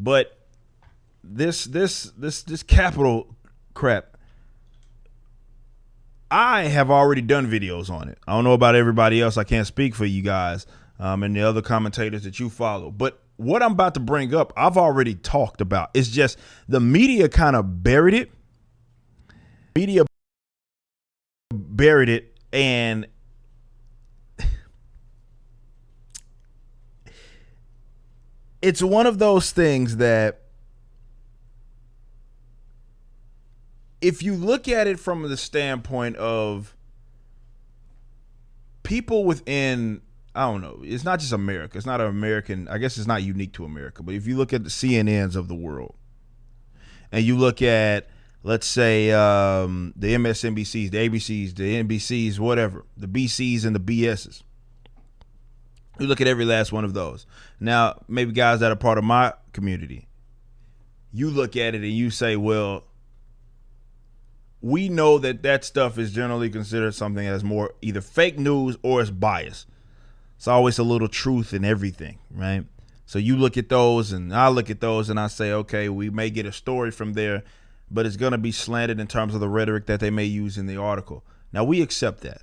But this capital crap, I have already done videos on it. I don't know about everybody else. I can't speak for you guys and the other commentators that you follow. But what I'm about to bring up, I've already talked about. It's just the media kind of buried it. Media buried it, and it's one of those things that if you look at it from the standpoint of people within, I don't know, it's not just America. It's not an American, I guess it's not unique to America, but if you look at the CNNs of the world and you look at, let's say, the MSNBCs, the ABCs, the NBCs, whatever, the BCs and the BSs, you look at every last one of those. Now, maybe guys that are part of my community, you look at it and you say, well, we know that stuff is generally considered something that's more either fake news or it's biased. It's always a little truth in everything, right? So you look at those and I look at those and I say, okay, we may get a story from there, but it's going to be slanted in terms of the rhetoric that they may use in the article. Now, we accept that.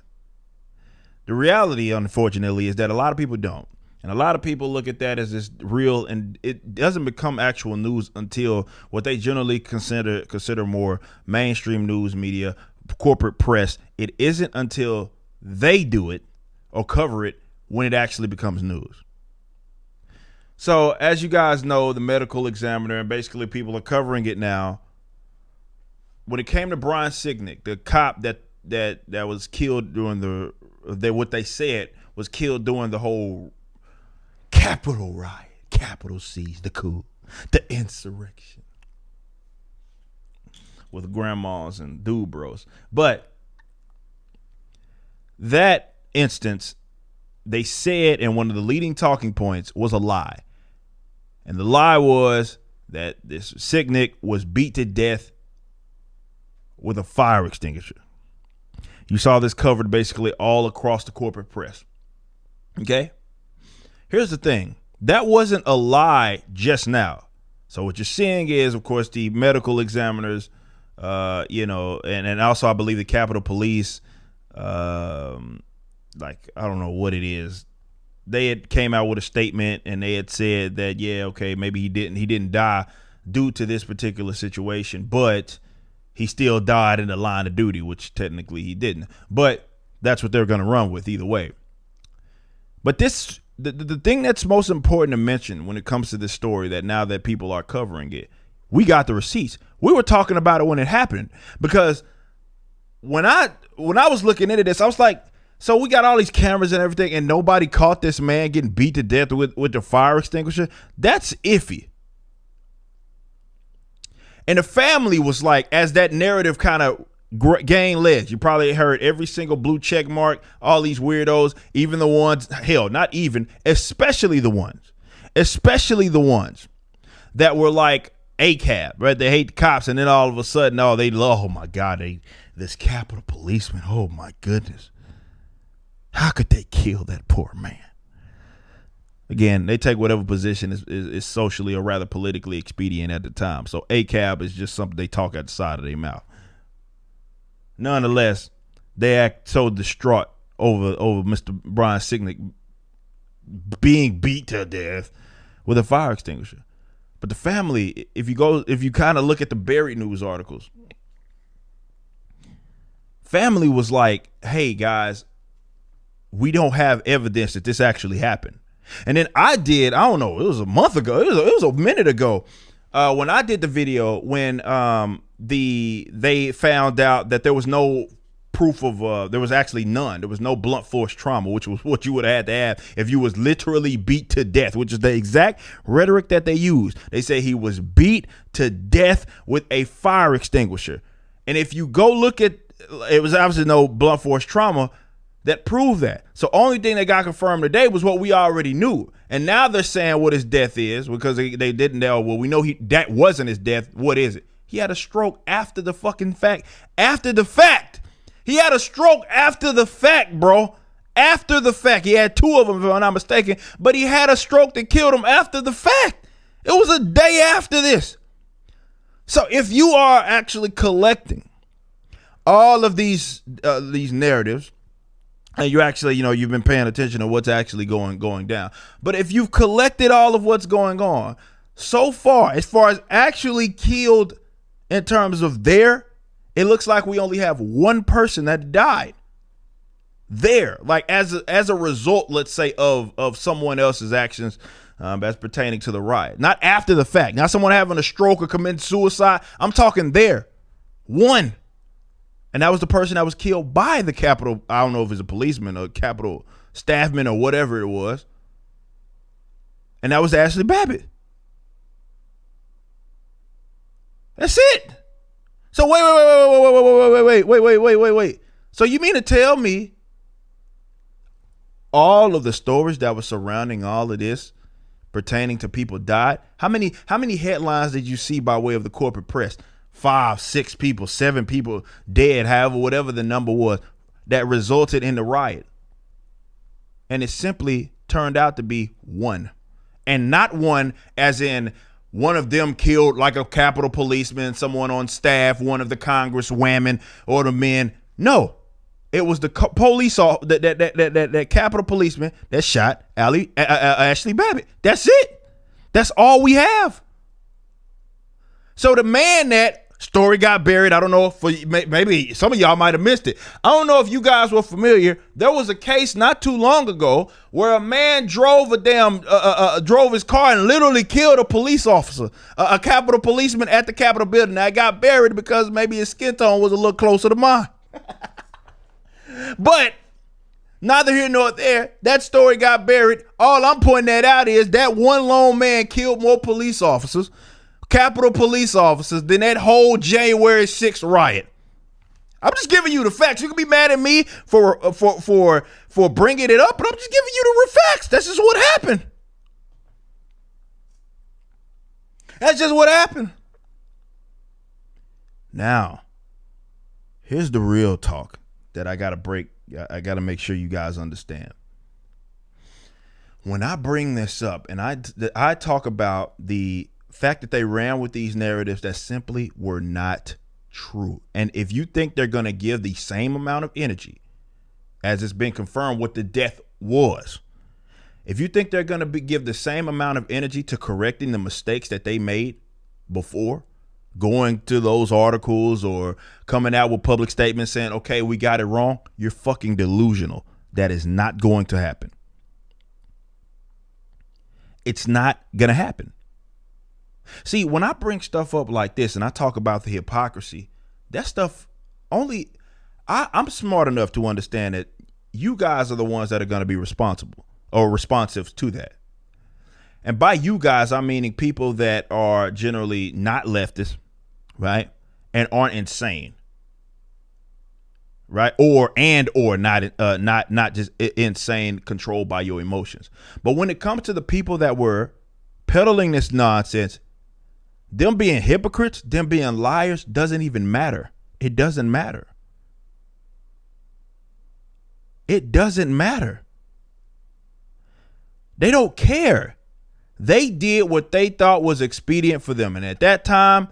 The reality, unfortunately, is that a lot of people don't. And a lot of people look at that as this real, and it doesn't become actual news until what they generally consider more mainstream news media, corporate press. It isn't until they do it or cover it when it actually becomes news. So as you guys know, the medical examiner and basically people are covering it now. When it came to Brian Sicknick, the cop that was killed during what they said was killed during the whole Capitol riot, capital C's, the coup, the insurrection with grandmas and dude bros. But that instance, they said, and one of the leading talking points was a lie. And the lie was that this Sicknick was beat to death with a fire extinguisher. You saw this covered basically all across the corporate press. Okay? Here's the thing. That wasn't a lie just now. So what you're seeing is, of course, the medical examiners, and also I believe the Capitol Police, I don't know what it is. They had came out with a statement and they had said that, yeah, okay, maybe he didn't die due to this particular situation, but he still died in the line of duty, which technically he didn't. But that's what they're going to run with either way. But the thing that's most important to mention when it comes to this story, that now that people are covering it, we got the receipts. We were talking about it when it happened, because when I was looking into this, I was like, so we got all these cameras and everything, and nobody caught this man getting beat to death with the fire extinguisher? That's iffy. And the family was like, as that narrative kind of gained legs, you probably heard every single blue check mark, all these weirdos, even the ones, hell, not even, especially the ones that were like ACAB, right? They hate the cops, and then all of a sudden, oh my God, this Capitol policeman, oh my goodness. How could they kill that poor man? Again, they take whatever position is socially or rather politically expedient at the time. So ACAB is just something they talk at the side of their mouth. Nonetheless, they act so distraught over Mr. Brian Sicknick being beat to death with a fire extinguisher. But the family, if you kind of look at the buried news articles, family was like, hey guys, we don't have evidence that this actually happened. And then I don't know, it was a month ago, it was a minute ago, when I did the video, when they found out that there was no proof of, there was actually none. There was no blunt force trauma, which was what you would have had to have if you was literally beat to death, which is the exact rhetoric that they used. They say he was beat to death with a fire extinguisher. And if you go look at, it was obviously no blunt force trauma that proved that. So only thing that got confirmed today was what we already knew. And now they're saying what his death is, because they didn't know. Well, we know that wasn't his death. What is it? He had a stroke after the fucking fact. After the fact. He had a stroke after the fact, bro. After the fact. He had two of them, if I'm not mistaken. But he had a stroke that killed him after the fact. It was a day after this. So if you are actually collecting all of these narratives, and you actually, you've been paying attention to what's actually going down. But if you've collected all of what's going on so far, as far as actually killed in terms of there, it looks like we only have one person that died there, like as a result, let's say, of someone else's actions as pertaining to the riot. Not after the fact. Not someone having a stroke or committing suicide. I'm talking there. One. And that was the person that was killed by the Capitol. I don't know if it's a policeman or Capitol staffman or whatever it was. And that was Ashley Babbitt. That's it. So wait. So you mean to tell me all of the stories that were surrounding all of this pertaining to people died? How many headlines did you see by way of the corporate press? 5, 6 people, 7 people dead, however, whatever the number was that resulted in the riot. And it simply turned out to be one. And not one as in one of them killed like a Capitol policeman, someone on staff, one of the Congress women or the men. No, it was the police, that Capitol policeman that shot Ashley Babbitt. That's it. That's all we have. So the man that story got buried, I don't know if maybe some of y'all might have missed it. I don't know if you guys were familiar. There was a case not too long ago where a man drove drove his car and literally killed a police officer, a Capitol policeman at the Capitol building. That got buried because maybe his skin tone was a little closer to mine. But neither here nor there. That story got buried. All I'm pointing that out is that one lone man killed more police officers, Capitol police officers, than that whole January 6th riot. I'm just giving you the facts. You can be mad at me for bringing it up, but I'm just giving you the facts. That's just what happened. That's just what happened. Now, here's the real talk that I got to break. I got to make sure you guys understand. When I bring this up and I talk about the fact that they ran with these narratives that simply were not true. And if you think they're going to give the same amount of energy as it's been confirmed what the death was, if you think they're going to give the same amount of energy to correcting the mistakes that they made before, going to those articles or coming out with public statements saying, okay, we got it wrong, you're fucking delusional. That is not going to happen. It's not going to happen. See, when I bring stuff up like this and I talk about the hypocrisy, that stuff only I'm smart enough to understand that you guys are the ones that are going to be responsible or responsive to that. And by you guys, I'm meaning people that are generally not leftist, right? And aren't insane, right? Or not just insane, controlled by your emotions. But when it comes to the people that were peddling this nonsense, them being hypocrites, them being liars, doesn't even matter. It doesn't matter. It doesn't matter. They don't care. They did what they thought was expedient for them. And at that time,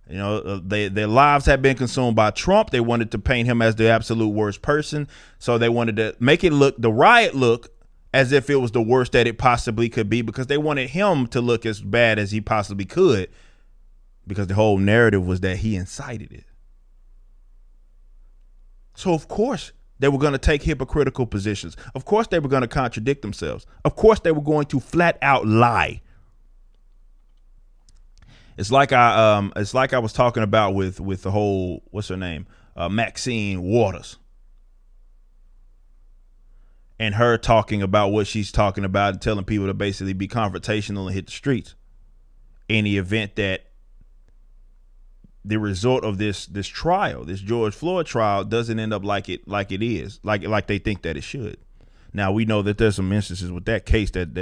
their lives had been consumed by Trump. They wanted to paint him as the absolute worst person. So they wanted to make the riot look as if it was the worst that it possibly could be, because they wanted him to look as bad as he possibly could, because the whole narrative was that he incited it. So of course they were going to take hypocritical positions. Of course they were going to contradict themselves. Of course they were going to flat out lie. It's like I was talking about with the whole, what's her name? Maxine Waters. And her talking about what she's talking about and telling people to basically be confrontational and hit the streets in the event that the result of this trial, this George Floyd trial, doesn't end up like it is, like they think that it should. Now, we know that there's some instances with that case that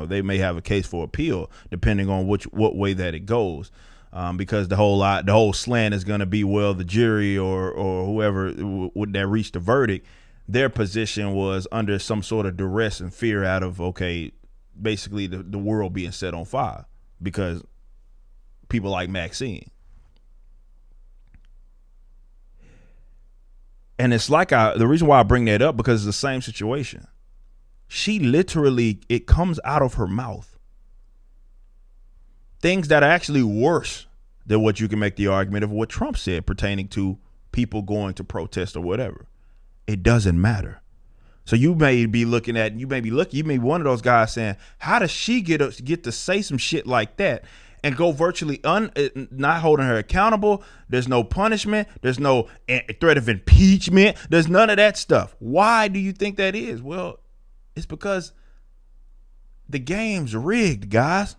they may have a case for appeal depending on what way that it goes, because the whole slant is going to be, well, the jury or whoever that reached the verdict, their position was under some sort of duress and fear out of, okay, basically the world being set on fire. because people like Maxine. And it's like the reason why I bring that up, because it's the same situation. She literally, it comes out of her mouth things that are actually worse than what you can make the argument of what Trump said pertaining to people going to protest or whatever. It doesn't matter. So you may be looking at, you may be one of those guys saying, how does she get to say some shit like that and go virtually not holding her accountable? There's no punishment. There's no threat of impeachment. There's none of that stuff. Why do you think that is? Well, it's because the game's rigged, guys.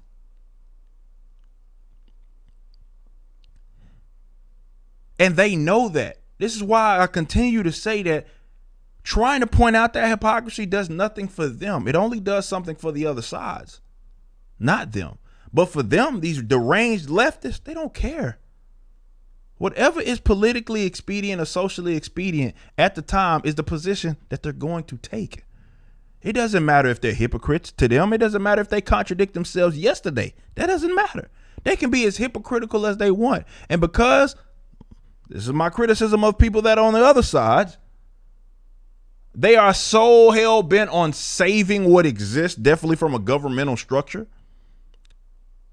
And they know that. This is why I continue to say that trying to point out that hypocrisy does nothing for them. It only does something for the other sides, not them. But for them, these deranged leftists, they don't care. Whatever is politically expedient or socially expedient at the time is the position that they're going to take. It doesn't matter if they're hypocrites to them. It doesn't matter if they contradict themselves yesterday. That doesn't matter. They can be as hypocritical as they want. And because this is my criticism of people that are on the other side, they are so hell bent on saving what exists, definitely from a governmental structure.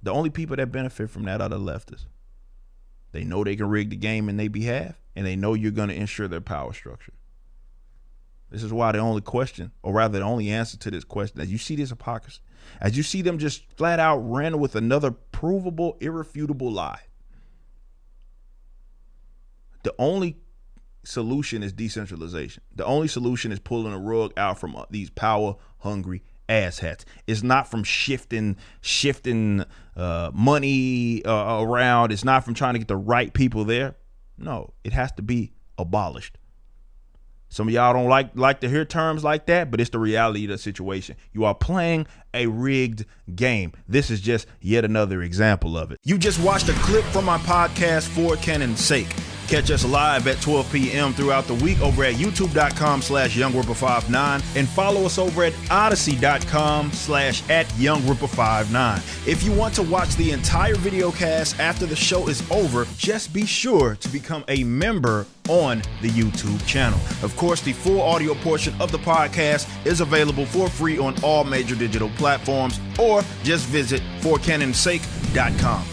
The only people that benefit from that are the leftists. They know they can rig the game in their behalf, and they know you're going to ensure their power structure. This is why the only question, or rather the only answer to this question, as you see this hypocrisy, as you see them just flat out run with another provable, irrefutable lie, the only solution is decentralization. The only solution is pulling a rug out from these power-hungry asshats. It's not from shifting money around. It's not from trying to get the right people there. No, it has to be abolished. Some of y'all don't like to hear terms like that, but it's the reality of the situation. You are playing a rigged game. This is just yet another example of it. You just watched a clip from my podcast, For Canon's Sake. Catch us live at 12 p.m. throughout the week over at youtube.com/YoungRipper59 and follow us over at odyssey.com/@YoungRipper59. If you want to watch the entire video cast after the show is over, just be sure to become a member on the YouTube channel. Of course, the full audio portion of the podcast is available for free on all major digital platforms, or just visit forcanonsake.com.